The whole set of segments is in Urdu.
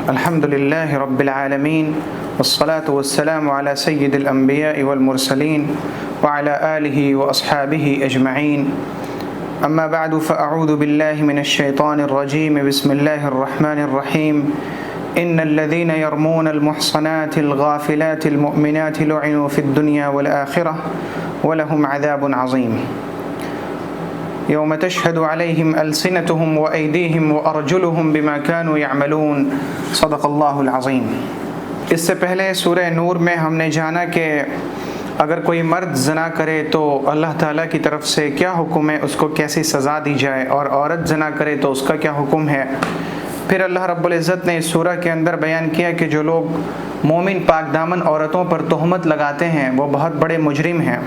الحمد لله رب العالمين والصلاة والسلام على سيد الأنبياء والمرسلين وعلى آله وأصحابه أجمعين. أما بعد فأعوذ بالله من الشيطان الرجيم. بسم الله الرحمن الرحيم. إن الذين يرمون المحصنات الغافلات المؤمنات لعنوا في الدنيا والآخرة ولهم عذاب عظيم. يوم تشهد عليهم ألسنتهم وأيديهم وأرجلهم بما كانوا يعملون. صدق اللہ العظیم. اس سے پہلے سورہ نور میں ہم نے جانا کہ اگر کوئی مرد زنا کرے تو اللہ تعالیٰ کی طرف سے کیا حکم ہے، اس کو کیسی سزا دی جائے، اور عورت زنا کرے تو اس کا کیا حکم ہے. پھر اللہ رب العزت نے اس سورہ کے اندر بیان کیا کہ جو لوگ مومن پاک دامن عورتوں پر تہمت لگاتے ہیں وہ بہت بڑے مجرم ہیں.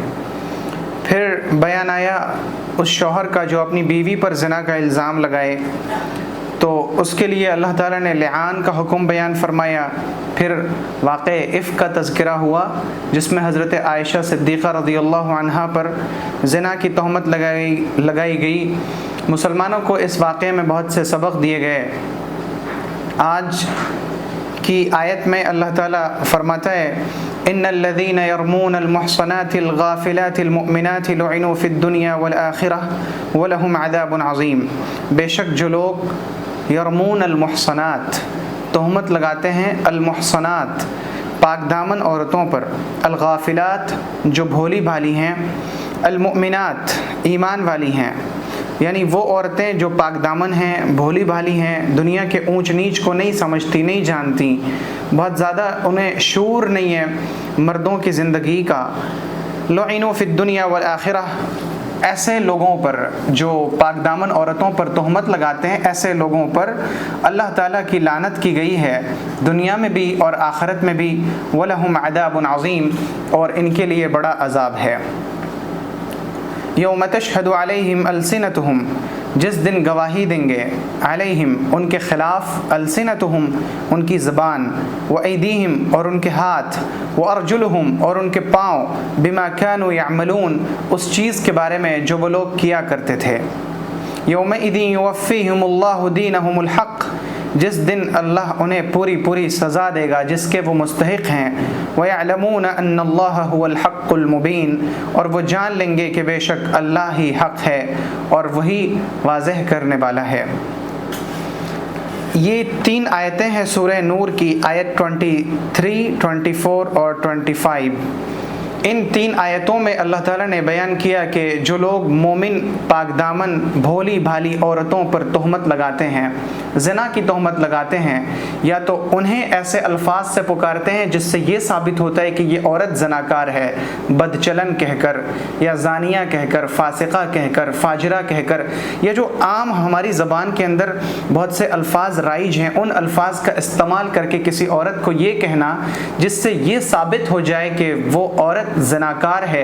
پھر بیان آیا اس شوہر کا جو اپنی بیوی پر زنا کا الزام لگائے تو اس کے لیے اللہ تعالیٰ نے لعان کا حکم بیان فرمایا. پھر واقع عفق کا تذکرہ ہوا جس میں حضرت عائشہ صدیقہ رضی اللہ عنہا پر زنا کی تہمت لگائی گئی. مسلمانوں کو اس واقعے میں بہت سے سبق دیے گئے. آج کی آیت میں اللہ تعالیٰ فرماتا ہے ان الذين يرمون المحصنات الغافلات المؤمنات لعنوا في الدنيا والآخرة ولهم عذاب عظيم. بے شک جو لوگ یرمون المحصنات تہمت لگاتے ہیں المحصنات پاک دامن عورتوں پر، الغافلات جو بھولی بھالی ہیں، المؤمنات ایمان والی ہیں، یعنی وہ عورتیں جو پاک دامن ہیں، بھولی بھالی ہیں، دنیا کے اونچ نیچ کو نہیں سمجھتی، نہیں جانتی، بہت زیادہ انہیں شعور نہیں ہے مردوں کی زندگی کا. لعنوا فی الدنیا والآخرہ، ایسے لوگوں پر جو پاک دامن عورتوں پر تہمت لگاتے ہیں، ایسے لوگوں پر اللہ تعالیٰ کی لعنت کی گئی ہے دنیا میں بھی اور آخرت میں بھی. وَلَهُمْ عَذَابٌ عَظِيمٌ، اور ان کے لیے بڑا عذاب ہے. یوم تشہد علیہم السنتہم، جس دن گواہی دیں گے علیہم ان کے خلاف، السنتہم ان کی زبان، وایدیہم اور ان کے ہاتھ، وارجلہم اور ان کے پاؤں، بما کانوا یعملون اس چیز کے بارے میں جو وہ لوگ کیا کرتے تھے. یومئذ یوفیہم اللہ دینہم الحق، جس دن اللہ انہیں پوری سزا دے گا جس کے وہ مستحق ہیں. وَيَعْلَمُونَ أَنَّ اللَّهَ هُوَ الْحَقُّ الْمُبِينُ، اور وہ جان لیں گے کہ بے شک اللہ ہی حق ہے اور وہی واضح کرنے والا ہے. یہ 3 آیتیں ہیں سورہ نور کی، آیت 23، 24 اور 25. ان 3 آیتوں میں اللہ تعالیٰ نے بیان کیا کہ جو لوگ مومن پاک دامن بھولی بھالی عورتوں پر تہمت لگاتے ہیں، زنا کی تہمت لگاتے ہیں، یا تو انہیں ایسے الفاظ سے پکارتے ہیں جس سے یہ ثابت ہوتا ہے کہ یہ عورت زناکار ہے، بدچلن کہہ کر یا زانیہ کہہ کر، فاسقہ کہہ کر، فاجرہ کہہ کر، یا جو عام ہماری زبان کے اندر بہت سے الفاظ رائج ہیں ان الفاظ کا استعمال کر کے کسی عورت کو یہ کہنا جس سے یہ ثابت ہو جائے کہ وہ عورت زناکار ہے.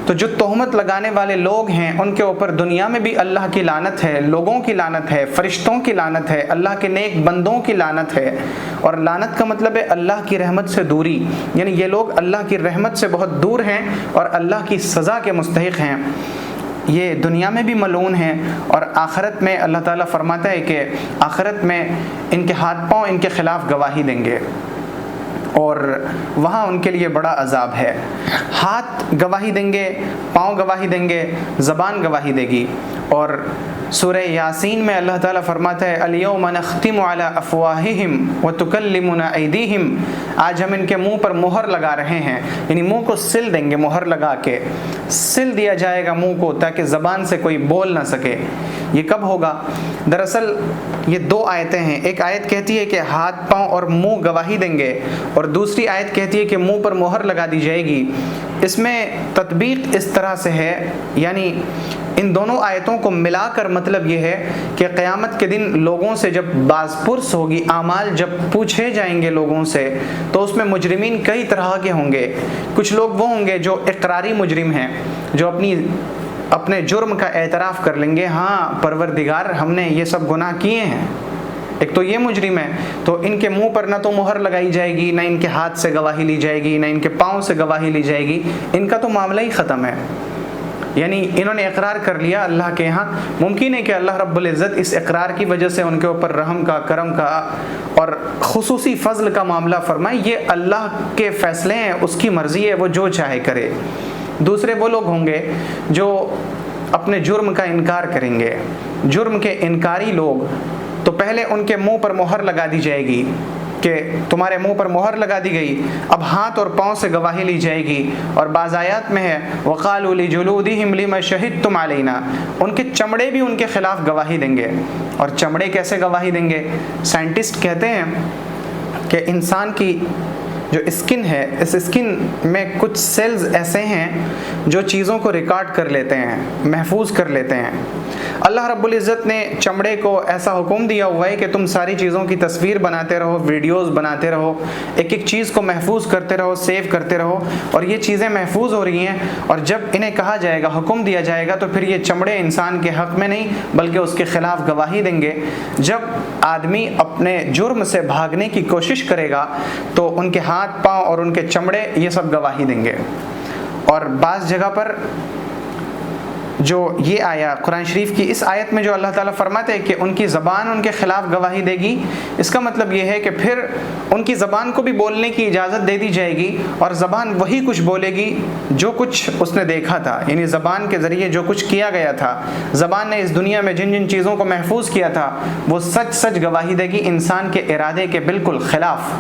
تو جو تہمت لگانے والے لوگ ہیں ان کے اوپر دنیا میں بھی اللہ کی لعنت ہے، لوگوں کی لعنت ہے، فرشتوں کی لعنت ہے، اللہ کے نیک بندوں کی لعنت ہے. اور لعنت کا مطلب ہے اللہ کی رحمت سے دوری، یعنی یہ لوگ اللہ کی رحمت سے بہت دور ہیں اور اللہ کی سزا کے مستحق ہیں. یہ دنیا میں بھی ملعون ہیں اور آخرت میں اللہ تعالیٰ فرماتا ہے کہ آخرت میں ان کے ہاتھ پاؤں ان کے خلاف گواہی دیں گے اور وہاں ان کے لیے بڑا عذاب ہے. ہاتھ گواہی دیں گے، پاؤں گواہی دیں گے، زبان گواہی دے گی. اور سورہ یاسین میں اللہ تعالیٰ فرماتا ہے الیوم نختم علی افواہہم وتکلمنا ایدیہم، آج ہم ان کے منہ پر مہر لگا رہے ہیں، یعنی منہ کو سل دیں گے، مہر لگا کے سل دیا جائے گا منہ کو تاکہ زبان سے کوئی بول نہ سکے. یہ کب ہوگا؟ دراصل یہ 2 آیتیں ہیں. ایک آیت کہتی ہے کہ ہاتھ پاؤں اور منہ گواہی دیں گے، اور دوسری آیت کہتی ہے کہ منہ پر مہر لگا دی جائے گی. اس میں تطبیق اس طرح سے ہے، یعنی ان دونوں آیتوں کو ملا کر مطلب یہ ہے کہ قیامت کے دن لوگوں سے جب باز پرس ہوگی، اعمال جب پوچھے جائیں گے لوگوں سے، تو اس میں مجرمین کئی طرح کے ہوں گے. کچھ لوگ وہ ہوں گے جو اقراری مجرم ہیں، جو اپنے جرم کا اعتراف کر لیں گے، ہاں پروردگار ہم نے یہ سب گناہ کیے ہیں. ایک تو یہ مجرم ہے، تو ان کے منہ پر نہ تو مہر لگائی جائے گی، نہ ان کے ہاتھ سے گواہی لی جائے گی، نہ ان کے پاؤں سے گواہی لی جائے گی، ان کا تو معاملہ ہی ختم ہے. یعنی انہوں نے اقرار کر لیا اللہ کے ہاں. ممکن ہے کہ اللہ رب العزت اس اقرار کی وجہ سے ان کے اوپر رحم کا، کرم کا اور خصوصی فضل کا معاملہ فرمائے. یہ اللہ کے فیصلے ہیں، اس کی مرضی ہے، وہ جو چاہے کرے. دوسرے وہ لوگ ہوں گے جو اپنے جرم کا انکار کریں گے. جرم کے انکاری لوگ، تو پہلے ان کے منہ پر مہر لگا دی جائے گی کہ تمہارے منہ پر مہر لگا دی گئی، اب ہاتھ اور پاؤں سے گواہی لی جائے گی. اور بعض آیات میں ہے وَقَالُوا لِجُلُودِهِمْ لِمَ شَهِدتُّمْ عَلَيْنَا، ان کے چمڑے بھی ان کے خلاف گواہی دیں گے. اور چمڑے کیسے گواہی دیں گے؟ سائنٹسٹ کہتے ہیں کہ انسان کی جو اسکن ہے، اس اسکن میں کچھ سیلز ایسے ہیں جو چیزوں کو ریکارڈ کر لیتے ہیں، محفوظ کر لیتے ہیں. اللہ رب العزت نے چمڑے کو ایسا حکم دیا ہوا ہے کہ تم ساری چیزوں کی تصویر بناتے رہو، ویڈیوز بناتے رہو، ایک ایک چیز کو محفوظ کرتے رہو، سیو کرتے رہو. اور یہ چیزیں محفوظ ہو رہی ہیں، اور جب انہیں کہا جائے گا، حکم دیا جائے گا، تو پھر یہ چمڑے انسان کے حق میں نہیں بلکہ اس کے خلاف گواہی دیں گے. جب آدمی اپنے جرم سے بھاگنے کی کوشش کرے گا تو ان کے ہاتھ، پاؤں اور ان کے چمڑے یہ سب گواہی دیں گے. اور بعض جگہ پر جو یہ آیا قرآن شریف کی اس آیت میں جو اللہ تعالیٰ فرماتے ہیں کہ ان کی زبان ان کے خلاف گواہی دے گی، اس کا مطلب یہ ہے کہ پھر ان کی زبان کو بھی بولنے کی اجازت دے دی جائے گی، اور زبان وہی کچھ بولے گی جو کچھ اس نے دیکھا تھا. یعنی زبان کے ذریعے جو کچھ کیا گیا تھا، زبان نے اس دنیا میں جن جن چیزوں کو محفوظ کیا تھا، وہ سچ سچ گواہی دے گی انسان کے ارادے کے بالکل خلاف.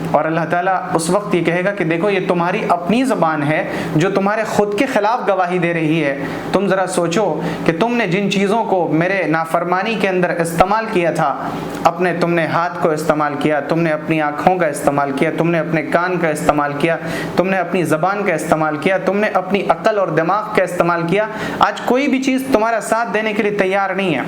اور اللہ تعالیٰ اس وقت یہ کہے گا کہ دیکھو یہ تمہاری اپنی زبان ہے جو تمہارے خود کے خلاف گواہی دے رہی ہے. تم ذرا سوچو کہ تم نے جن چیزوں کو میرے نافرمانی کے اندر استعمال کیا تھا، تم نے ہاتھ کو استعمال کیا، تم نے اپنی آنکھوں کا استعمال کیا، تم نے اپنے کان کا استعمال کیا، تم نے اپنی زبان کا استعمال کیا، تم نے اپنی عقل اور دماغ کا استعمال کیا. آج کوئی بھی چیز تمہارا ساتھ دینے کے لیے تیار نہیں ہے.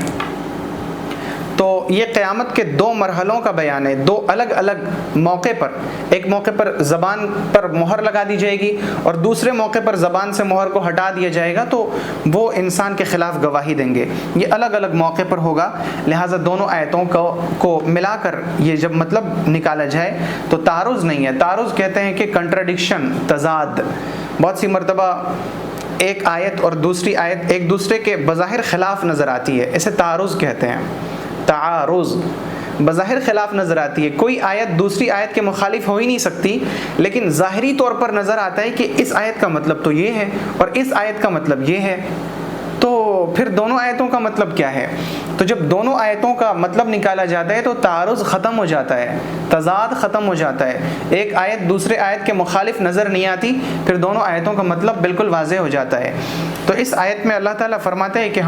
تو یہ قیامت کے دو مرحلوں کا بیان ہے، دو الگ الگ موقع پر. ایک موقع پر زبان پر مہر لگا دی جائے گی، اور دوسرے موقع پر زبان سے مہر کو ہٹا دیا جائے گا تو وہ انسان کے خلاف گواہی دیں گے. یہ الگ الگ موقع پر ہوگا. لہٰذا دونوں آیتوں کو ملا کر یہ جب مطلب نکالا جائے تو تعارض نہیں ہے. تعارض کہتے ہیں کہ کنٹراڈکشن، تضاد. بہت سی مرتبہ ایک آیت اور دوسری آیت ایک دوسرے کے بظاہر خلاف نظر آتی ہے، اسے تعارض کہتے ہیں. تعارض بظاہر خلاف نظر آتی ہے، کوئی آیت دوسری آیت کے مخالف ہو ہی نہیں سکتی، لیکن ظاہری طور پر نظر آتا ہے کہ اس آیت کا مطلب تو یہ ہے اور اس آیت کا مطلب یہ ہے. تو پھر دونوں آیتوں کا مطلب کیا ہے؟ تو جب دونوں آیتوں کا مطلب نکالا جاتا ہے تو تعارض ختم ہو جاتا ہے، تضاد ختم ہو جاتا ہے. ایک آیت دوسرے آیت کے مخالف نظر نہیں آتی، پھر دونوں آیتوں کا مطلب بالکل واضح ہو جاتا ہے. تو اس آیت میں اللہ تعالیٰ فرماتے ہیں کہ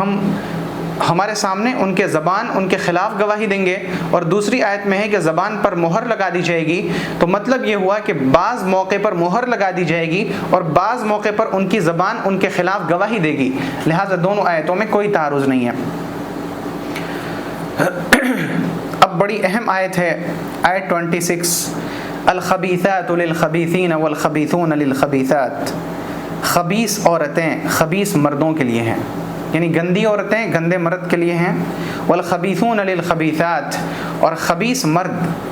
ہمارے سامنے ان کے زبان ان کے خلاف گواہی دیں گے، اور دوسری آیت میں ہے کہ زبان پر مہر لگا دی جائے گی. تو مطلب یہ ہوا کہ بعض موقع پر مہر لگا دی جائے گی اور بعض موقع پر ان کی زبان ان کے خلاف گواہی دے گی. لہٰذا دونوں آیتوں میں کوئی تعارض نہیں ہے. اب بڑی اہم آیت ہے آیت 26، الخبیثات للخبیثین والخبیثون للخبیثات. خبیث عورتیں خبیث مردوں کے لیے ہیں، یعنی گندی عورتیں گندے مرد کے لیے ہیں. والخبیثون للخبیثات، اور خبیث مرد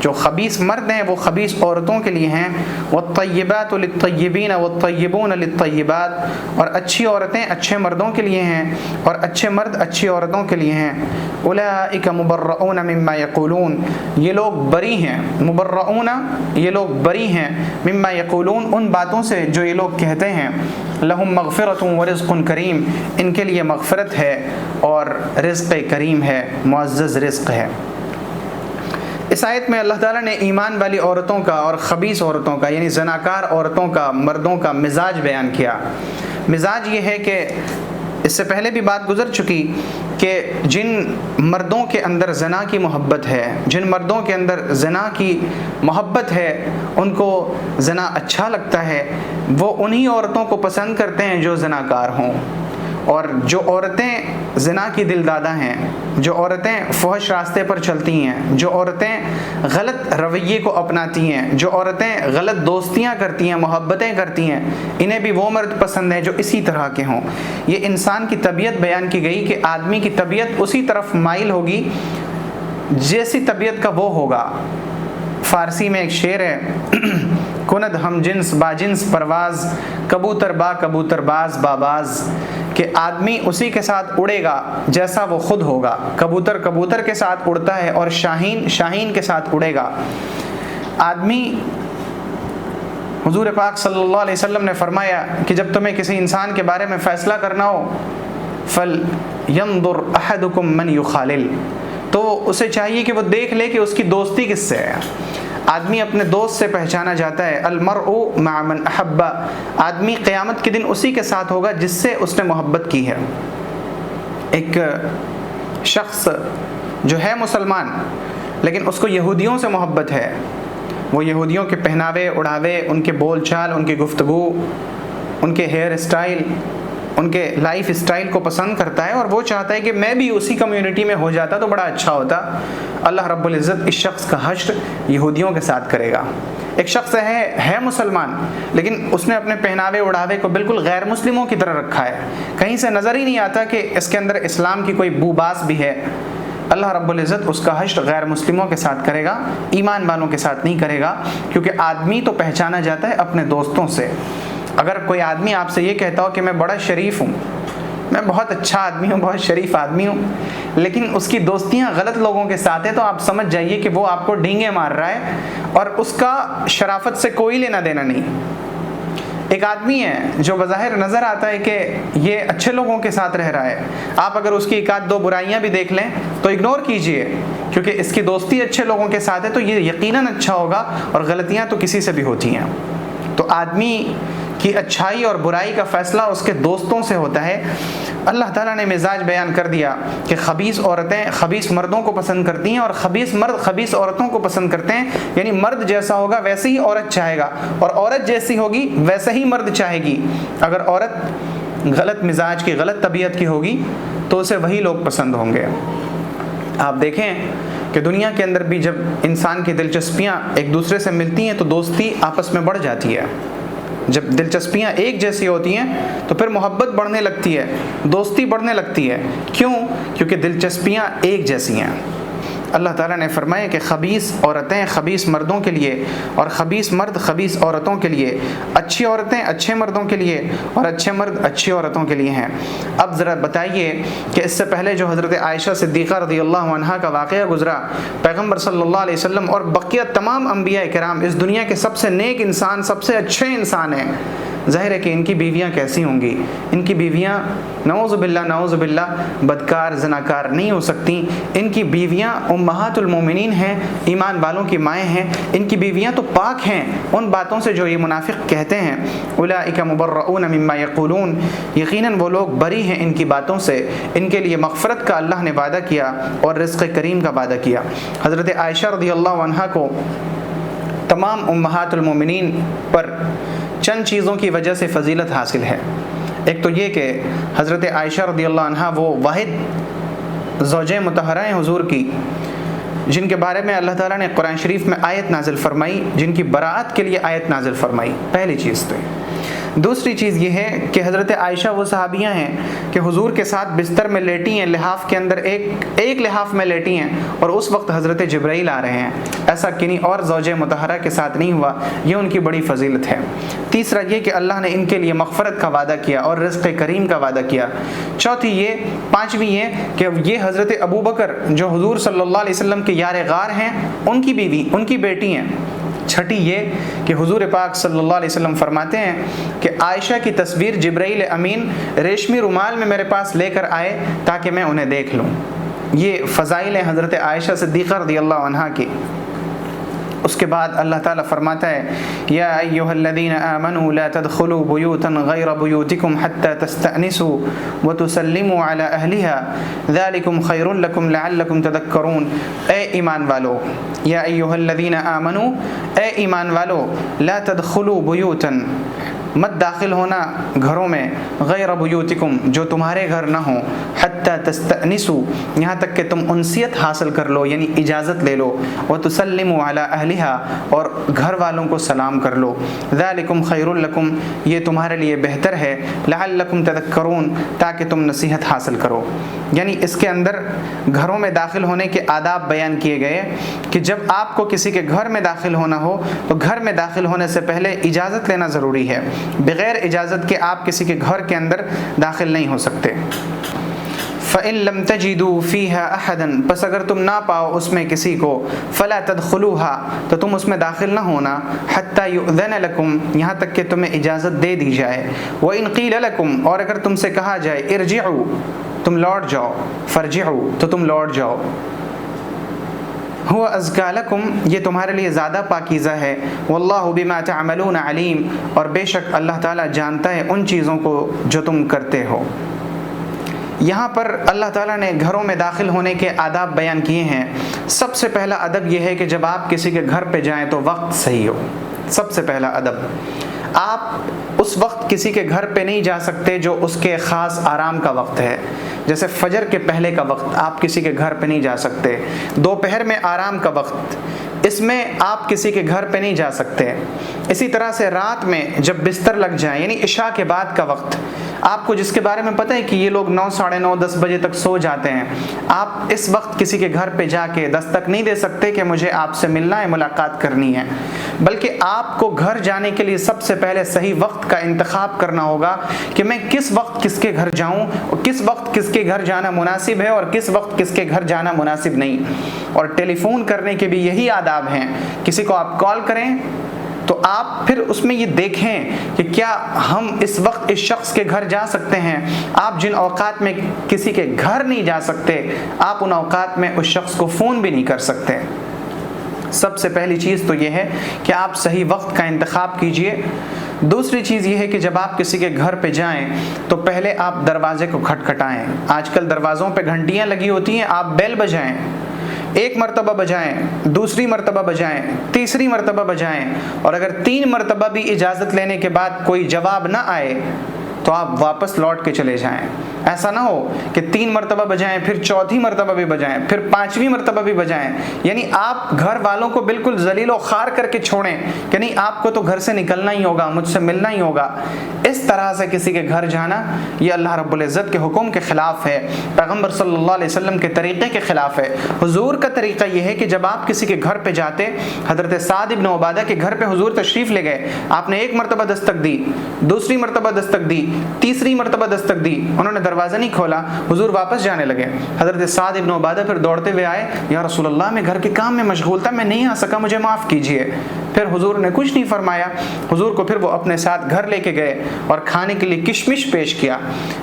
جو خبیث مرد ہیں وہ خبیث عورتوں کے لیے ہیں. والطیبات للطیبین والطیبون للطیبات، اور اچھی عورتیں اچھے مردوں کے لیے ہیں اور اچھے مرد اچھی عورتوں کے لیے ہیں. اولئک مبرؤون مما یقولون، یہ لوگ بری ہیں. مبرؤون، یہ لوگ بری ہیں. مما یقولون، ان باتوں سے جو یہ لوگ کہتے ہیں. لہم مغفرۃ ورزق کریم، ان کے لیے مغفرت ہے اور رزق کریم ہے، معزز رزق ہے. اس آیت میں اللہ تعالیٰ نے ایمان والی عورتوں کا اور خبیث عورتوں کا، یعنی زناکار عورتوں کا، مردوں کا مزاج بیان کیا. مزاج یہ ہے کہ اس سے پہلے بھی بات گزر چکی کہ جن مردوں کے اندر زنا کی محبت ہے، جن مردوں کے اندر زنا کی محبت ہے، ان کو زنا اچھا لگتا ہے، وہ انہی عورتوں کو پسند کرتے ہیں جو زناکار ہوں. اور جو عورتیں زنا کی دل دادہ ہیں، جو عورتیں فحش راستے پر چلتی ہیں، جو عورتیں غلط رویے کو اپناتی ہیں، جو عورتیں غلط دوستیاں کرتی ہیں، محبتیں کرتی ہیں، انہیں بھی وہ مرد پسند ہیں جو اسی طرح کے ہوں. یہ انسان کی طبیعت بیان کی گئی کہ آدمی کی طبیعت اسی طرف مائل ہوگی جیسی طبیعت کا وہ ہوگا. فارسی میں ایک شعر ہے، کند ہم جنس با جنس پرواز، کبوتر با کبوتر باز باباز، کہ آدمی اسی کے ساتھ اڑے گا جیسا وہ خود ہوگا۔ کبوتر کبوتر کے ساتھ اڑتا ہے اور شاہین شاہین کے ساتھ اڑے گا۔ آدمی، حضور پاک صلی اللہ علیہ وسلم نے فرمایا کہ جب تمہیں کسی انسان کے بارے میں فیصلہ کرنا ہو، فَلْيَنْظُرْ أَحَدُكُمْ مَنْ يُخَالِلْ، تو اسے چاہیے کہ وہ دیکھ لے کہ اس کی دوستی کس سے ہے۔ آدمی اپنے دوست سے پہچانا جاتا ہے۔ المرء مع من احب، آدمی قیامت کے دن اسی کے ساتھ ہوگا جس سے اس نے محبت کی ہے۔ ایک شخص جو ہے مسلمان لیکن اس کو یہودیوں سے محبت ہے، وہ یہودیوں کے پہناوے اڑاوے، ان کے بول چال، ان کی گفتگو، ان کے ہیئر اسٹائل، ان کے لائف اسٹائل کو پسند کرتا ہے، اور وہ چاہتا ہے کہ میں بھی اسی کمیونٹی میں ہو جاتا تو بڑا اچھا ہوتا۔ اللہ رب العزت اس شخص کا حشر یہودیوں کے ساتھ کرے گا۔ ایک شخص ہے مسلمان لیکن اس نے اپنے پہناوے اڑاوے کو بالکل غیر مسلموں کی طرح رکھا ہے، کہیں سے نظر ہی نہیں آتا کہ اس کے اندر اسلام کی کوئی بو باس بھی ہے۔ اللہ رب العزت اس کا حشر غیر مسلموں کے ساتھ کرے گا، ایمان والوں کے ساتھ نہیں کرے گا، کیونکہ آدمی تو پہچانا جاتا ہے اپنے دوستوں سے۔ اگر کوئی آدمی آپ سے یہ کہتا ہو کہ میں بڑا شریف ہوں، میں بہت اچھا آدمی ہوں، بہت شریف آدمی ہوں، لیکن اس کی دوستیاں غلط لوگوں کے ساتھ ہیں، تو آپ سمجھ جائیے کہ وہ آپ کو ڈینگے مار رہا ہے اور اس کا شرافت سے کوئی لینا دینا نہیں۔ ایک آدمی ہے جو بظاہر نظر آتا ہے کہ یہ اچھے لوگوں کے ساتھ رہ رہا ہے، آپ اگر اس کی ایک آدھ دو برائیاں بھی دیکھ لیں تو اگنور کیجئے، کیونکہ اس کی دوستی اچھے لوگوں کے ساتھ ہے تو یہ یقیناً اچھا ہوگا، اور غلطیاں تو کسی سے بھی ہوتی ہیں۔ تو آدمی کی اچھائی اور برائی کا فیصلہ اس کے دوستوں سے ہوتا ہے۔ اللہ تعالیٰ نے مزاج بیان کر دیا کہ خبیث عورتیں خبیث مردوں کو پسند کرتی ہیں، اور خبیث مرد خبیث عورتوں کو پسند کرتے ہیں، یعنی مرد جیسا ہوگا ویسے ہی عورت چاہے گا، اور عورت جیسی ہوگی ویسے ہی مرد چاہے گی۔ اگر عورت غلط مزاج کی، غلط طبیعت کی ہوگی تو اسے وہی لوگ پسند ہوں گے۔ آپ دیکھیں کہ دنیا کے اندر بھی جب انسان کی دلچسپیاں ایک دوسرے سے ملتی ہیں تو دوستی آپس میں بڑھ جاتی ہے۔ جب دلچسپیاں ایک جیسی ہوتی ہیں تو پھر محبت بڑھنے لگتی ہے، دوستی بڑھنے لگتی ہے۔ کیوں؟ کیونکہ دلچسپیاں ایک جیسی ہیں۔ اللہ تعالیٰ نے فرمایا کہ خبیث عورتیں خبیث مردوں کے لیے، اور خبیث مرد خبیث عورتوں کے لیے، اچھی عورتیں اچھے مردوں کے لیے، اور اچھے مرد اچھی عورتوں کے لیے ہیں۔ اب ذرا بتائیے کہ اس سے پہلے جو حضرت عائشہ صدیقہ رضی اللہ عنہا کا واقعہ گزرا، پیغمبر صلی اللہ علیہ وسلم اور بقیہ تمام انبیاء کرام اس دنیا کے سب سے نیک انسان، سب سے اچھے انسان ہیں، ظاہر ہے کہ ان کی بیویاں کیسی ہوں گی؟ ان کی بیویاں نعوذ باللہ بدکار زناکار نہیں ہو سکتی۔ ان کی بیویاں امہات المومنین ہیں، ایمان والوں کی مائیں ہیں۔ ان کی بیویاں تو پاک ہیں ان باتوں سے جو یہ منافق کہتے ہیں۔ اولئک مبرؤون مما یقولون، یقیناً وہ لوگ بری ہیں ان کی باتوں سے۔ ان کے لیے مغفرت کا اللہ نے وعدہ کیا اور رزق کریم کا وعدہ کیا۔ حضرت عائشہ رضی اللہ عنہا کو تمام امہات المومنین پر چند چیزوں کی وجہ سے فضیلت حاصل ہے۔ ایک تو یہ کہ حضرت عائشہ رضی اللہ عنہا وہ واحد زوجہ مطہرہ ہیں حضور کی، جن کے بارے میں اللہ تعالیٰ نے قرآن شریف میں آیت نازل فرمائی، جن کی براءت کے لیے آیت نازل فرمائی، پہلی چیز تو۔ دوسری چیز یہ ہے کہ حضرت عائشہ وہ صحابیہ ہیں کہ حضور کے ساتھ بستر میں لیٹی ہیں، لحاف کے اندر ایک لحاف میں لیٹی ہیں، اور اس وقت حضرت جبرائیل آ رہے ہیں۔ ایسا کنی اور زوجہ مطہرہ کے ساتھ نہیں ہوا، یہ ان کی بڑی فضیلت ہے۔ تیسرا یہ کہ اللہ نے ان کے لیے مغفرت کا وعدہ کیا اور رزق کریم کا وعدہ کیا۔ پانچویں یہ کہ یہ حضرت ابو بکر جو حضور صلی اللہ علیہ وسلم کے یار غار ہیں، ان کی بیوی، ان کی بیٹی ہیں۔ چھٹی یہ کہ حضور پاک صلی اللہ علیہ وسلم فرماتے ہیں کہ عائشہ کی تصویر جبرائیل امین ریشمی رومال میں میرے پاس لے کر آئے تاکہ میں انہیں دیکھ لوں۔ یہ فضائل ہیں حضرت عائشہ صدیقہ رضی اللہ عنہا کی۔ اس کے بعد اللہ تعالیٰ فرماتا ہے یا ایھا الذین آمنوا لا تدخلوا بیوتا غیر بیوتکم حتی تستأنسوا وتسلموا علی اہلها ذلکم خیر لکم لعلکم تذکرون۔ اے ایمان والو، یا ایھا الذین آمنوا، اے ایمان والو، لا تدخلوا بیوتا، مت داخل ہونا گھروں میں، غیر بیوتکم، جو تمہارے گھر نہ ہوں، حتی تستأنسوا، یہاں تک کہ تم انسیت حاصل کر لو، یعنی اجازت لے لو، وتسلموا علی اہلها، اور گھر والوں کو سلام کر لو، ذالکم خیر لکم، یہ تمہارے لیے بہتر ہے، لعلکم تذکرون، تاکہ تم نصیحت حاصل کرو۔ یعنی اس کے اندر گھروں میں داخل ہونے کے آداب بیان کیے گئے کہ جب آپ کو کسی کے گھر میں داخل ہونا ہو تو گھر میں داخل ہونے سے پہلے اجازت لینا ضروری ہے. بغیر اجازت کے آپ کسی کے گھر کے اندر داخل نہیں ہو سکتے. فَإِن لَمْ تَجِدُوا فِيهَا أَحَدًا پس اگر تم نہ پاؤ اس میں کسی کو فَلَا تَدْخُلُوهَا تو تم اس میں داخل نہ ہونا حَتَّى يُؤْذَنَ لَكُمْ یہاں تک کہ تمہیں اجازت دے دی جائے. وَإِن قِيلَ لَكُمْ اور اگر تم سے کہا جائے ارجعوا تم لوٹ جاؤ فارجعوا تو تم لوٹ جاؤ. هو ازکا لکم یہ تمہارے لیے زیادہ پاکیزہ ہے. واللہ بما تعملون علیم اور بے شک اللہ تعالیٰ جانتا ہے ان چیزوں کو جو تم کرتے ہو. یہاں پر اللہ تعالیٰ نے گھروں میں داخل ہونے کے آداب بیان کیے ہیں. سب سے پہلا ادب یہ ہے کہ جب آپ کسی کے گھر پہ جائیں تو وقت صحیح ہو. سب سے پہلا ادب آپ اس وقت کسی کے گھر پہ نہیں جا سکتے جو اس کے خاص آرام کا وقت ہے. جیسے فجر کے پہلے کا وقت آپ کسی کے گھر پہ نہیں جا سکتے. دوپہر میں آرام کا وقت اس میں آپ کسی کے گھر پہ نہیں جا سکتے. اسی طرح سے رات میں جب بستر لگ جائیں یعنی عشاء کے بعد کا وقت آپ کو جس کے بارے میں پتہ ہے کہ یہ لوگ 9 ساڑھے 9 10 بجے تک سو جاتے ہیں آپ اس وقت کسی کے گھر پہ جا کے دستک نہیں دے سکتے کہ مجھے آپ سے ملنا ہے ملاقات کرنی ہے. بلکہ آپ کو گھر جانے کے لیے سب سے پہلے صحیح وقت کا انتخاب کرنا ہوگا کہ میں کس وقت کس کے گھر جاؤں اور کس وقت کس کے گھر جانا مناسب ہے اور کس وقت کس کے گھر جانا مناسب نہیں. اور ٹیلی فون کرنے کے بھی یہی آداب ہیں. کسی کو آپ کال کریں تو آپ پھر اس میں یہ دیکھیں کہ کیا ہم اس وقت اس شخص کے گھر جا سکتے ہیں. آپ جن اوقات میں کسی کے گھر نہیں جا سکتے آپ ان اوقات میں اس شخص کو فون بھی نہیں کر سکتے. سب سے پہلی چیز تو یہ ہے کہ آپ صحیح وقت کا انتخاب کیجئے. دوسری چیز یہ ہے کہ جب آپ کسی کے گھر پہ جائیں تو پہلے آپ دروازے کو کھٹکھٹائیں. آج کل دروازوں پہ گھنٹیاں لگی ہوتی ہیں. آپ بیل بجائیں. ایک مرتبہ بجائیں, دوسری مرتبہ بجائیں, تیسری مرتبہ بجائیں. اور اگر 3 مرتبہ بھی اجازت لینے کے بعد کوئی جواب نہ آئے تو آپ واپس لوٹ کے چلے جائیں. ایسا نہ ہو کہ 3 مرتبہ بجائیں پھر چوتھی مرتبہ بھی بجائیں پھر 5ویں مرتبہ بھی بجائیں. یعنی آپ گھر والوں کو بالکل ذلیل و خوار کر کے چھوڑیں کہ نہیں آپ کو تو گھر سے نکلنا ہی ہوگا, مجھ سے ملنا ہی ہوگا. اس طرح سے کسی کے گھر جانا یہ اللہ رب العزت کے حکم کے خلاف ہے, پیغمبر صلی اللہ علیہ وسلم کے طریقے کے خلاف ہے. حضور کا طریقہ یہ ہے کہ جب آپ کسی کے گھر پہ جاتے, حضرت سعد بن عبادہ کے گھر پہ حضور تشریف لے گئے, آپ نے 1 مرتبہ دستک دی, دوسری مرتبہ دستک دی, تیسری مرتبہ دستک دی, انہوں نے دروازہ نہیں کھولا, حضور واپس جانے لگے. حضرت سعد بن عبادہ پھر دوڑتے ہوئے آئے, یا رسول اللہ میں گھر کے کام میں مشغول تھا, میں نہیں آ سکا, مجھے معاف کیجیے. پھر حضور نے کچھ نہیں فرمایا. حضور کو پھر وہ اپنے ساتھ گھر لے کے گئے اور کھانے کے لیے کشمش پیش کیا.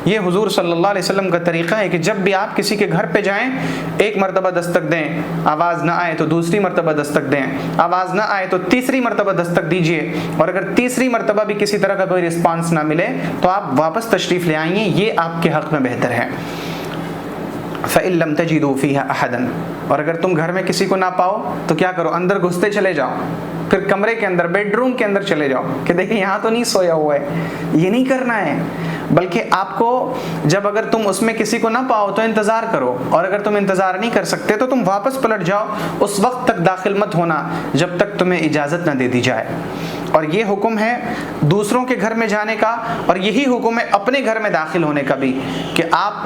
یہ حضور صلی اللہ علیہ وسلم کا طریقہ ہے کہ جب بھی آپ کسی کے گھر پہ جائیں 1 مرتبہ دستک دیں, آواز نہ آئے تو دوسری مرتبہ دستک دیں, آواز نہ آئے تو تیسری مرتبہ دستک دیجیے. اور اگر تیسری مرتبہ بھی کسی طرح کا کوئی رسپانس نہ ملے تو آپ واپس تشریف لے آئیے, یہ آپ کے حق میں بہتر ہے. فَإِن لَمْ تَجِدُوا فِيهَا أَحَدًا اور اگر تم گھر میں کسی کو نہ پاؤ تو کیا کرو, اندر گھستے چلے جاؤ, پھر کمرے کے اندر بیڈ روم کے اندر چلے جاؤ کہ دیکھیں یہاں تو نہیں سویا ہوا ہے. یہ نہیں کرنا ہے, بلکہ آپ کو جب اگر تم اس میں کسی کو نہ پاؤ تو انتظار کرو, اور اگر تم انتظار نہیں کر سکتے تو تم واپس پلٹ جاؤ. اس وقت تک داخل مت ہونا جب تک تمہیں اجازت نہ دے دی جائے. اور یہ حکم ہے دوسروں کے گھر میں جانے کا, اور یہی حکم ہے اپنے گھر میں داخل ہونے کا بھی, کہ آپ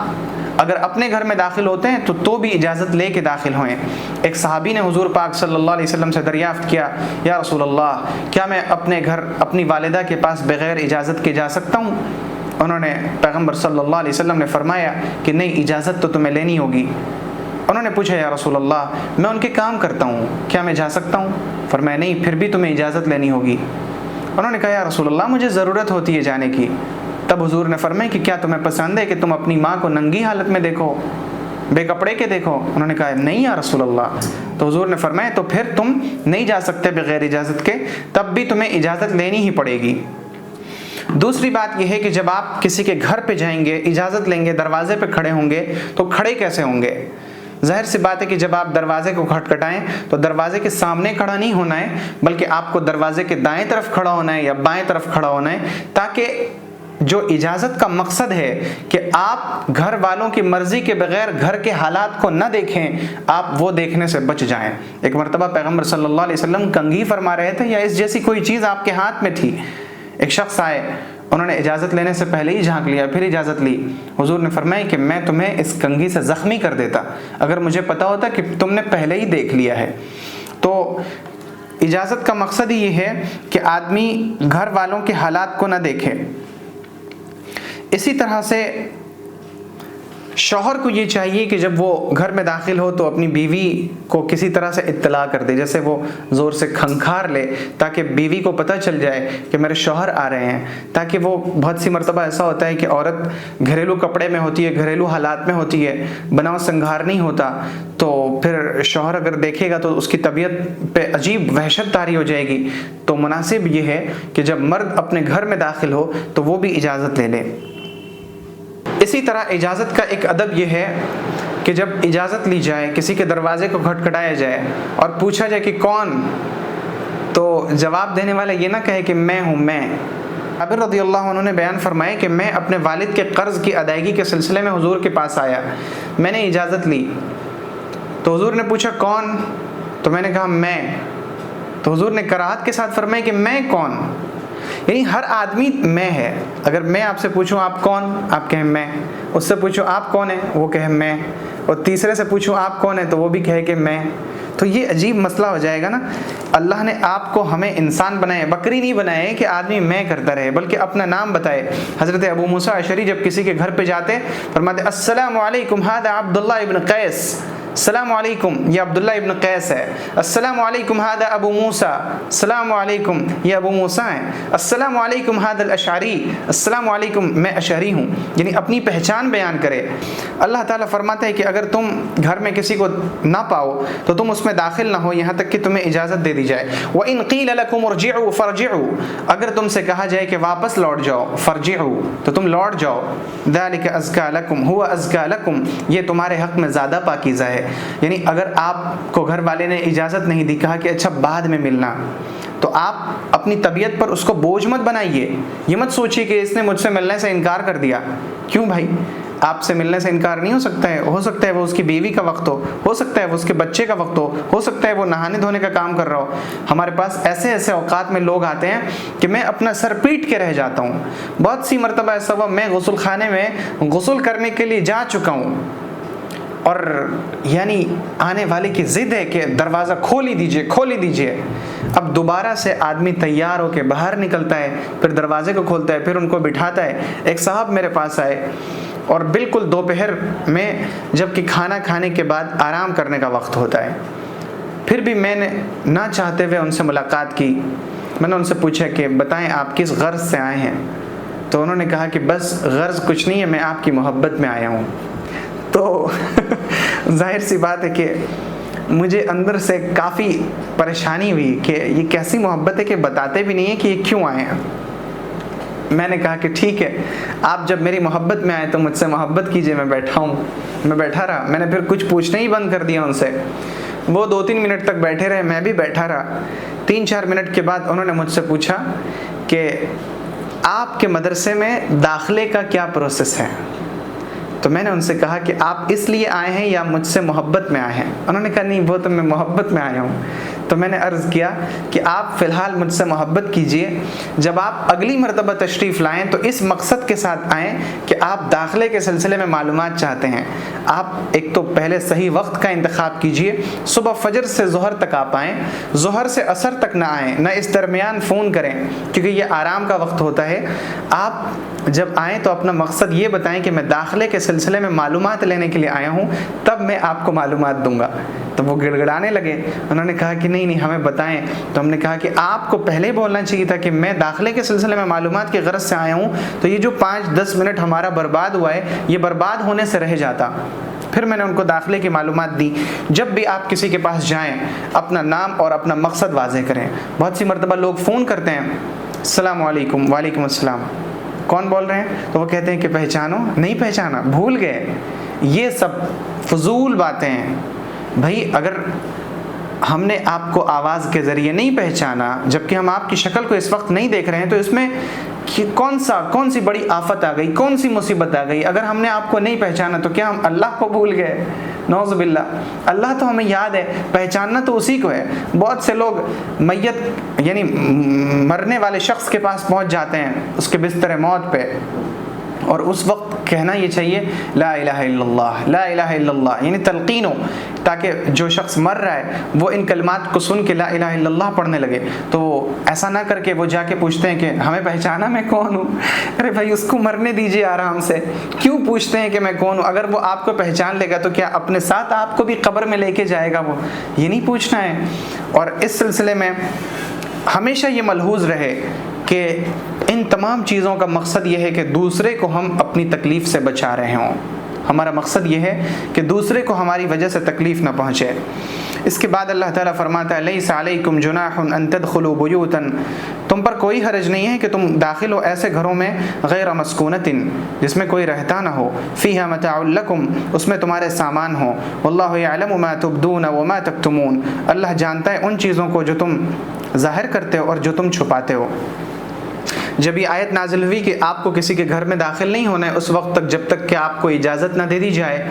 اگر اپنے گھر میں داخل ہوتے ہیں تو بھی اجازت لے کے داخل ہوئیں. ایک صحابی نے حضور پاک صلی اللہ علیہ وسلم سے دریافت کیا, یا رسول اللہ کیا میں اپنے گھر اپنی والدہ کے پاس بغیر اجازت کے جا سکتا ہوں؟ انہوں نے پیغمبر صلی اللہ علیہ وسلم نے فرمایا کہ نہیں, اجازت تو تمہیں لینی ہوگی. انہوں نے پوچھا, یا رسول اللہ میں ان کے کام کرتا ہوں, کیا میں جا سکتا ہوں؟ فرمایا نہیں, پھر بھی تمہیں اجازت لینی ہوگی. انہوں نے کہا, یا رسول اللہ مجھے ضرورت ہوتی ہے جانے کی. تب حضور نے فرمایا کہ کیا تمہیں پسند ہے کہ تم اپنی ماں کو ننگی حالت میں دیکھو, بے کپڑے کے دیکھو؟ انہوں نے کہا نہیں یا رسول اللہ. تو حضور نے فرمایا تو پھر تم نہیں جا سکتے بغیر اجازت کے, تب بھی تمہیں اجازت لینی ہی پڑے گی. دوسری بات یہ ہے کہ جب آپ کسی کے گھر پہ جائیں گے, اجازت لیں گے, دروازے پہ کھڑے ہوں گے تو کھڑے کیسے ہوں گے؟ ظاہر سی بات ہے کہ جب آپ دروازے کو کھٹکھٹائیں تو دروازے کے سامنے کھڑا نہیں ہونا ہے, بلکہ آپ کو دروازے کے دائیں طرف کھڑا ہونا ہے یا بائیں طرف کھڑا ہونا ہے, تاکہ جو اجازت کا مقصد ہے کہ آپ گھر والوں کی مرضی کے بغیر گھر کے حالات کو نہ دیکھیں, آپ وہ دیکھنے سے بچ جائیں. ایک مرتبہ پیغمبر صلی اللہ علیہ وسلم کنگھی فرما رہے تھے یا اس جیسی کوئی چیز آپ کے ہاتھ میں تھی. ایک شخص آئے, انہوں نے اجازت لینے سے پہلے ہی جھانک لیا، پھر اجازت لی۔ حضور نے فرمایا کہ میں تمہیں اس کنگھی سے زخمی کر دیتا اگر مجھے پتا ہوتا کہ تم نے پہلے ہی دیکھ لیا ہے۔ تو اجازت کا مقصد ہی یہ ہے کہ آدمی گھر والوں کے حالات کو نہ دیکھے۔ اسی طرح سے شوہر کو یہ چاہیے کہ جب وہ گھر میں داخل ہو تو اپنی بیوی کو کسی طرح سے اطلاع کر دے، جیسے وہ زور سے کھنکھار لے تاکہ بیوی کو پتہ چل جائے کہ میرے شوہر آ رہے ہیں، تاکہ وہ بہت سی مرتبہ ایسا ہوتا ہے کہ عورت گھریلو کپڑے میں ہوتی ہے، گھریلو حالات میں ہوتی ہے، بناؤ سنگھار نہیں ہوتا، تو پھر شوہر اگر دیکھے گا تو اس کی طبیعت پہ عجیب وحشت طاری ہو جائے گی۔ تو مناسب یہ ہے کہ جب مرد اپنے گھر میں داخل ہو تو وہ بھی اجازت لے لے۔ اسی طرح اجازت کا ایک ادب یہ ہے کہ جب اجازت لی جائے، کسی کے دروازے کو کھٹکھٹایا جائے اور پوچھا جائے کہ کون، تو جواب دینے والا یہ نہ کہے کہ میں ہوں میں۔ جابر رضی اللہ عنہ نے بیان فرمائے کہ میں اپنے والد کے قرض کی ادائیگی کے سلسلے میں حضور کے پاس آیا، میں نے اجازت لی تو حضور نے پوچھا کون، تو میں نے کہا میں، تو حضور نے کراہت کے ساتھ فرمایا کہ میں کون، یعنی ہر آدمی میں ہے۔ اگر میں آپ سے پوچھوں آپ کون، آپ کہیں میں، اس سے پوچھوں آپ کون ہیں، وہ کہے میں، اور تیسرے سے پوچھوں آپ کون ہیں تو وہ بھی کہے کہ میں، تو یہ عجیب مسئلہ ہو جائے گا نا۔ اللہ نے آپ کو ہمیں انسان بنائے، بکری نہیں بنائے کہ آدمی میں کرتا رہے، بلکہ اپنا نام بتائے۔ حضرت ابو موسیٰ اشعری جب کسی کے گھر پہ جاتے فرماتے السلام علیکم ھذا عبداللہ ابن قیس، السلام علیکم یہ عبداللہ ابن قیس ہے، السلام علیکم ھذا ابو موسیٰ، السلام علیکم یہ ابو موسیٰ ہیں، السلام علیکم ھذا الاشعری، السلام علیکم میں اشعری ہوں، یعنی اپنی پہچان بیان کرے۔ اللہ تعالیٰ فرماتا ہے کہ اگر تم گھر میں کسی کو نہ پاؤ تو تم اس میں داخل نہ ہو یہاں تک کہ تمہیں اجازت دے دی جائے۔ وَإِن قِيلَ لَكُمُ ارْجِعُوا فَارْجِعُوا، اگر تم سے کہا جائے کہ واپس لوٹ جاؤ، فَارْجِعُوا تو تم لوٹ جاؤ، ذَلِكَ أَزْكَىٰ لَكُمْ هُوَ أَزْكَىٰ لَكُمْ یہ تمہارے حق میں زیادہ پاکیزہ ہے۔ یعنی اگر آپ کو گھر والے نے اجازت نہیں دی، کہا کہ اچھا بعد میں ملنا، تو آپ اپنی طبیعت پر اس کو بوجھ مت بنائیے، یہ مت سوچیے کہ اس نے مجھ سے ملنے سے انکار کر دیا۔ کیوں بھائی، آپ سے ملنے سے انکار نہیں ہو سکتا ہے وہ اس کی بیوی کا وقت ہو سکتا ہے وہ اس کے بچے کا وقت ہو سکتا ہے وہ نہانے دھونے کا کام کر رہا ہو۔ ہمارے پاس ایسے ایسے اوقات میں لوگ آتے ہیں کہ میں اپنا سر پیٹ کے رہ جاتا ہوں۔ بہت سی مرتبہ ایسا ہوا میں غسل خانے میں غسل کرنے کے لیے جا چکا ہوں، اور یعنی آنے والے کی ضد ہے کہ دروازہ کھول ہی دیجئے۔ اب دوبارہ سے آدمی تیار ہو کے باہر نکلتا ہے، پھر دروازے کو کھولتا ہے، پھر ان کو بٹھاتا ہے۔ ایک صاحب میرے پاس آئے اور بالکل دوپہر میں، جب کہ کھانا کھانے کے بعد آرام کرنے کا وقت ہوتا ہے، پھر بھی میں نے نہ چاہتے ہوئے ان سے ملاقات کی۔ میں نے ان سے پوچھا کہ بتائیں آپ کس غرض سے آئے ہیں، تو انہوں نے کہا کہ بس غرض کچھ نہیں ہے، میں آپ کی محبت میں آیا ہوں۔ تو ظاہر سی بات ہے کہ مجھے اندر سے کافی پریشانی ہوئی کہ یہ کیسی محبت ہے کہ بتاتے بھی نہیں ہیں کہ یہ کیوں آئے ہیں۔ میں نے کہا کہ ٹھیک ہے، آپ جب میری محبت میں آئے تو مجھ سے محبت کیجئے، میں بیٹھا ہوں۔ میں بیٹھا رہا، میں نے پھر کچھ پوچھنا ہی بند کر دیا ان سے۔ وہ 2-3 منٹ تک بیٹھے رہے، میں بھی بیٹھا رہا۔ 3-4 منٹ کے بعد انہوں نے مجھ سے پوچھا کہ آپ کے مدرسے میں داخلے کا کیا پروسیس ہے؟ تو میں نے ان سے کہا کہ آپ اس لیے آئے ہیں یا مجھ سے محبت میں آئے ہیں؟ انہوں نے کہا نہیں، وہ تو میں محبت میں آیا ہوں۔ تو میں نے عرض کیا کہ آپ فی الحال مجھ سے محبت کیجئے، جب آپ اگلی مرتبہ تشریف لائیں تو اس مقصد کے ساتھ آئیں کہ آپ داخلے کے سلسلے میں معلومات چاہتے ہیں۔ آپ ایک تو پہلے صحیح وقت کا انتخاب کیجئے، صبح فجر سے ظہر تک آپ آئیں، ظہر سے عصر تک نہ آئیں، نہ اس درمیان فون کریں کیونکہ یہ آرام کا وقت ہوتا ہے۔ آپ جب آئیں تو اپنا مقصد یہ بتائیں کہ میں داخلے کے سلسلے میں معلومات لینے کے لیے آیا ہوں، تب میں آپ کو معلومات دوں گا۔ تو وہ گڑ گڑانے لگے، انہوں نے کہا کہ نہیں ہمیں بتائیں۔ تو ہم نے کہا کہ آپ کو پہلے بولنا چاہیے تھا کہ میں داخلے کے سلسلے میں معلومات کی غرض سے آیا ہوں، تو یہ جو 5-10 منٹ ہمارا برباد ہوا ہے یہ برباد ہونے سے رہ جاتا۔ پھر میں نے ان کو داخلے کی معلومات دی۔ جب بھی آپ کسی کے پاس جائیں اپنا نام اور اپنا مقصد واضح کریں۔ بہت سی مرتبہ لوگ فون کرتے ہیں، السلام علیکم، وعلیکم السلام، کون بول رہے ہیں؟ تو وہ کہتے ہیں کہ پہچانو، نہیں پہچانا، بھول گئے۔ یہ سب فضول باتیں ہیں بھائی۔ اگر ہم نے آپ کو آواز کے ذریعے نہیں پہچانا جبکہ ہم آپ کی شکل کو اس وقت نہیں دیکھ رہے ہیں تو اس میں کہ کون سی بڑی آفت آ گئی، کون سی مصیبت آ گئی، اگر ہم نے آپ کو نہیں پہچانا تو کیا ہم اللہ کو بھول گئے؟ نعوذ باللہ، اللہ تو ہمیں یاد ہے، پہچاننا تو اسی کو ہے۔ بہت سے لوگ میت یعنی مرنے والے شخص کے پاس پہنچ جاتے ہیں اس کے بستر موت پہ، اور اس وقت کہنا یہ چاہیے لا الہ الا اللہ، لا الہ الا اللہ، یعنی تلقین ہو، تاکہ جو شخص مر رہا ہے وہ ان کلمات کو سن کے لا الہ الا اللہ پڑھنے لگے۔ تو ایسا نہ کر کے وہ جا کے پوچھتے ہیں کہ ہمیں پہچانا میں کون ہوں؟ ارے بھائی اس کو مرنے دیجیے آرام سے، کیوں پوچھتے ہیں کہ میں کون ہوں؟ اگر وہ آپ کو پہچان لے گا تو کیا اپنے ساتھ آپ کو بھی قبر میں لے کے جائے گا؟ وہ یہ نہیں پوچھنا ہے۔ اور اس سلسلے میں ہمیشہ یہ ملحوظ رہے کہ ان تمام چیزوں کا مقصد یہ ہے کہ دوسرے کو ہم اپنی تکلیف سے بچا رہے ہوں۔ ہمارا مقصد یہ ہے کہ دوسرے کو ہماری وجہ سے تکلیف نہ پہنچے۔ اس کے بعد اللہ تعالیٰ فرماتا ہے لیس علیکم جناح ان تدخلوا بیوتا، تم پر کوئی حرج نہیں ہے کہ تم داخل ہو ایسے گھروں میں غیر مسکونۃ، جس میں کوئی رہتا نہ ہو، فیہا متاع لکم، اس میں تمہارے سامان ہو، واللہ یعلم ما تبدون وما تکتمون، اللہ جانتا ہے ان چیزوں کو جو تم ظاہر کرتے ہو اور جو تم چھپاتے ہو۔ جب یہ آیت نازل ہوئی کہ آپ کو کسی کے گھر میں داخل نہیں ہونا ہے اس وقت تک جب تک کہ آپ کو اجازت نہ دے دی جائے،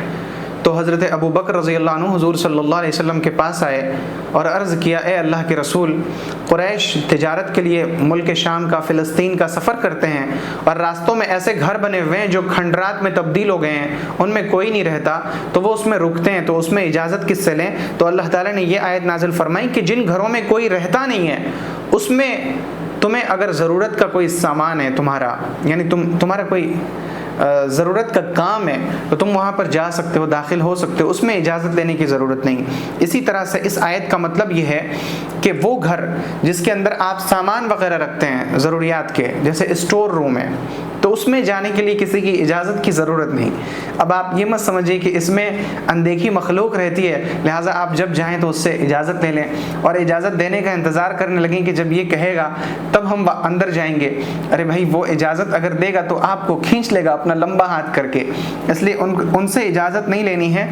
تو حضرت ابو بکر رضی اللہ عنہ حضور صلی اللہ علیہ وسلم کے پاس آئے اور عرض کیا اے اللہ کے رسول، قریش تجارت کے لیے ملک شام کا، فلسطین کا سفر کرتے ہیں، اور راستوں میں ایسے گھر بنے ہوئے ہیں جو کھنڈرات میں تبدیل ہو گئے ہیں، ان میں کوئی نہیں رہتا، تو وہ اس میں رکتے ہیں، تو اس میں اجازت کس سے لیں؟ تو اللہ تعالیٰ نے یہ آیت نازل فرمائی کہ جن گھروں میں کوئی رہتا نہیں ہے اس میں تمہیں اگر ضرورت کا کوئی سامان ہے تمہارا، یعنی تمہارا کوئی ضرورت کا کام ہے تو تم وہاں پر جا سکتے ہو، داخل ہو سکتے ہو، اس میں اجازت لینے کی ضرورت نہیں۔ اسی طرح سے اس آیت کا مطلب یہ ہے کہ وہ گھر جس کے اندر آپ سامان وغیرہ رکھتے ہیں ضروریات کے، جیسے اسٹور روم ہے، تو اس میں جانے کے لیے کسی کی اجازت کی ضرورت نہیں۔ اب آپ یہ مت سمجھیے کہ اس میں اندیکھی مخلوق رہتی ہے لہٰذا آپ جب جائیں تو اس سے اجازت لے لیں اور اجازت دینے کا انتظار کرنے لگیں کہ جب یہ کہے گا تب ہم اندر جائیں گے۔ ارے بھائی وہ اجازت اگر دے گا تو آپ کو کھینچ لے گا اپنا لمبا ہاتھ کر کے، اس لیے ان سے اجازت نہیں لینی ہے۔